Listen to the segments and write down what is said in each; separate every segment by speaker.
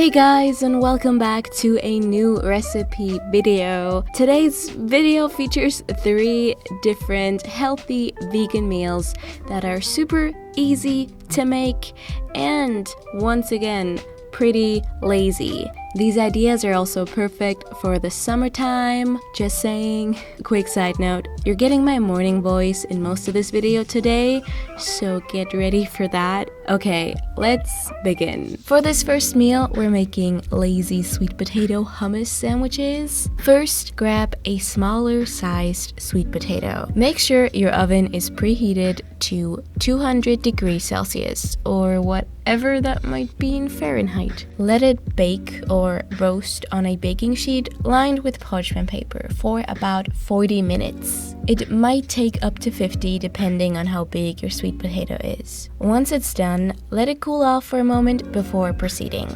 Speaker 1: Hey guys, and welcome back to a new recipe video. Today's video features 3 different healthy vegan meals that are super easy to make and once again pretty lazy. These ideas are also perfect for the summertime, just saying. Quick side note, you're getting my morning voice in most of this video today, so get ready for that. Okay, let's begin. For this first meal, we're making lazy sweet potato hummus sandwiches. First, grab a smaller sized sweet potato. Make sure your oven is preheated to 200 degrees Celsius, or whatever that might be in Fahrenheit. Let it bake or roast on a baking sheet lined with parchment paper for about 40 minutes. It might take up to 50 depending on how big your sweet potato is. Once it's done, let it cool off for a moment before proceeding.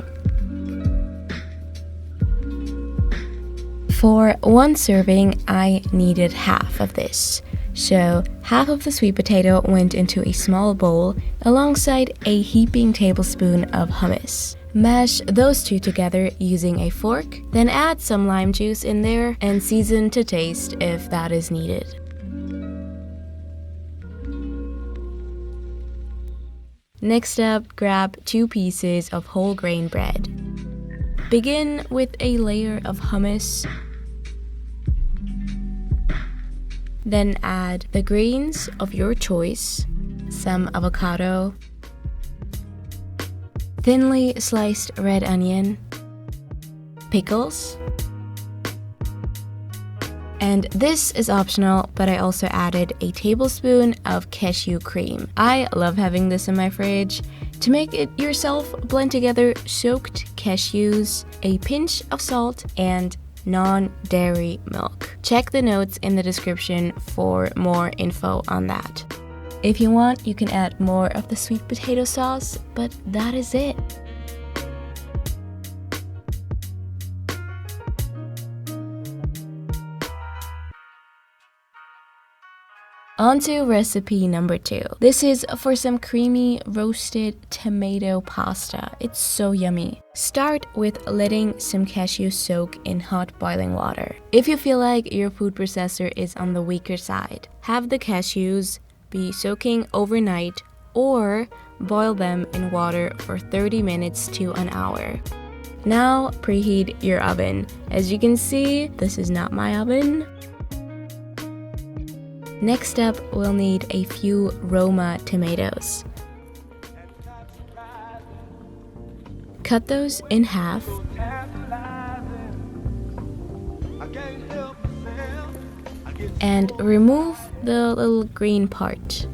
Speaker 1: For one serving, I needed half of this. So, half of the sweet potato went into a small bowl alongside a heaping tablespoon of hummus. Mash those two together using a fork, then add some lime juice in there and season to taste if that is needed. Next up, grab 2 pieces of whole grain bread. Begin with a layer of hummus. Then add the greens of your choice, some avocado, thinly sliced red onion, pickles, and this is optional, but I also added a tablespoon of cashew cream. I love having this in my fridge. To make it yourself, blend together soaked cashews, a pinch of salt, and non-dairy milk. Check the notes in the description for more info on that. If you want, you can add more of the sweet potato sauce, but that is it. On to recipe number 2. This is for some creamy roasted tomato pasta. It's so yummy. Start with letting some cashews soak in hot boiling water. If you feel like your food processor is on the weaker side, have the cashews be soaking overnight or boil them in water for 30 minutes to an hour. Now preheat your oven. As you can see, this is not my oven. Next up, we'll need a few Roma tomatoes. Cut those in half. And remove the little green part.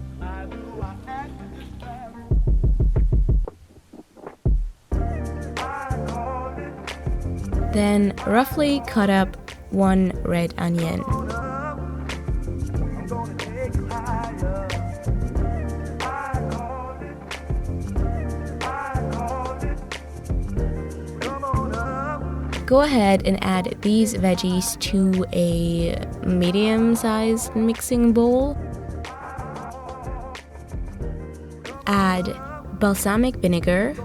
Speaker 1: Then roughly cut up 1 red onion. Go ahead and add these veggies to a medium-sized mixing bowl. Add balsamic vinegar,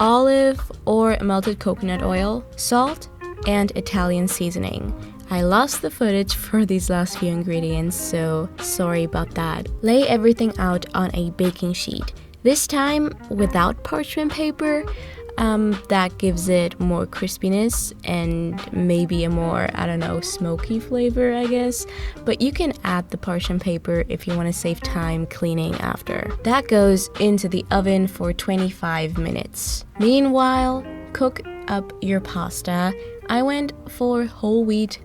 Speaker 1: olive or melted coconut oil, salt, and Italian seasoning. I lost the footage for these last few ingredients, so sorry about that. Lay everything out on a baking sheet. This time without parchment paper. That gives it more crispiness and maybe a more, smoky flavor, I guess. But you can add the parchment paper if you want to save time cleaning after. That goes into the oven for 25 minutes. Meanwhile, cook up your pasta. I went for whole wheat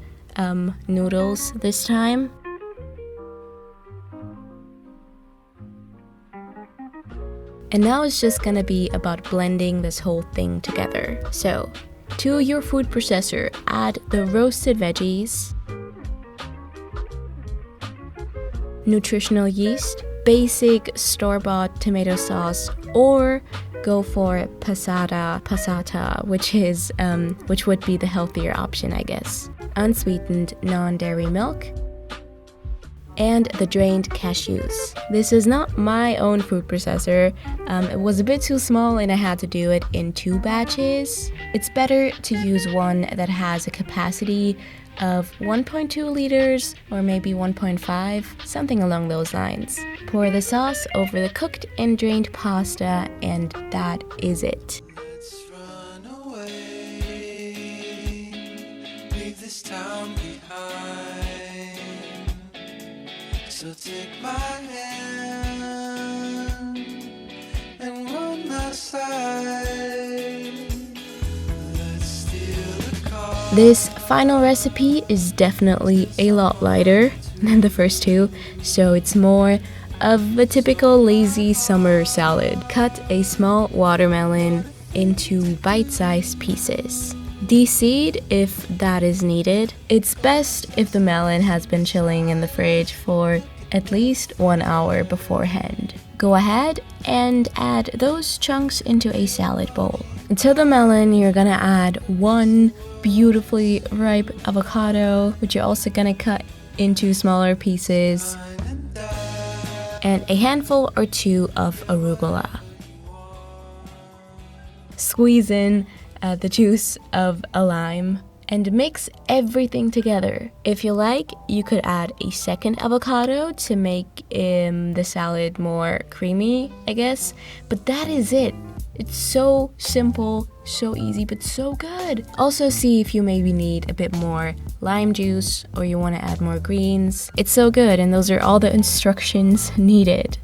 Speaker 1: noodles this time. And now it's just gonna be about blending this whole thing together. So, to your food processor, add the roasted veggies, nutritional yeast, basic store-bought tomato sauce, or go for passata, which would be the healthier option, I guess. Unsweetened non-dairy milk, and the drained cashews. This is not my own food processor. It was a bit too small and I had to do it in 2 batches. It's better to use one that has a capacity of 1.2 liters or maybe 1.5, something along those lines. Pour the sauce over the cooked and drained pasta, and that is it.
Speaker 2: Let's run away, leave this town behind. So take my hand and run my side. Let's steal a car.
Speaker 1: This final recipe is definitely a lot lighter than the first 2, so it's more of a typical lazy summer salad. Cut a small watermelon into bite-sized pieces. De-seed if that is needed. It's best if the melon has been chilling in the fridge for at least 1 hour beforehand. Go ahead and add those chunks into a salad bowl. To the melon, you're gonna add 1 beautifully ripe avocado, which you're also gonna cut into smaller pieces, and a handful or 2 of arugula. Squeeze in the juice of a lime and mix everything together. If you like, you could add a second avocado to make the salad more creamy, I guess. But that is it. It's so simple, so easy, but so good. Also see if you maybe need a bit more lime juice or you want to add more greens. It's so good, and those are all the instructions needed.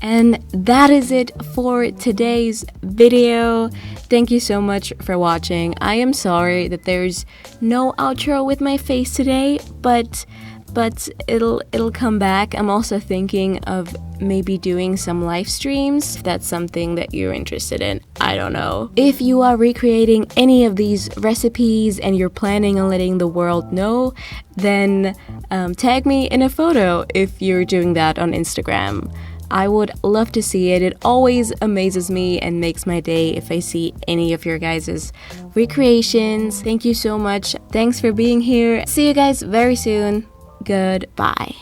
Speaker 1: And that is it for today's video. Thank you so much for watching. I am sorry that there's no outro with my face today, but it'll come back. I'm also thinking of maybe doing some live streams if that's something that you're interested in. I don't know. If you are recreating any of these recipes and you're planning on letting the world know, then tag me in a photo if you're doing that on Instagram. I would love to see it. It always amazes me and makes my day if I see any of your guys' recreations. Thank you so much. Thanks for being here. See you guys very soon. Goodbye.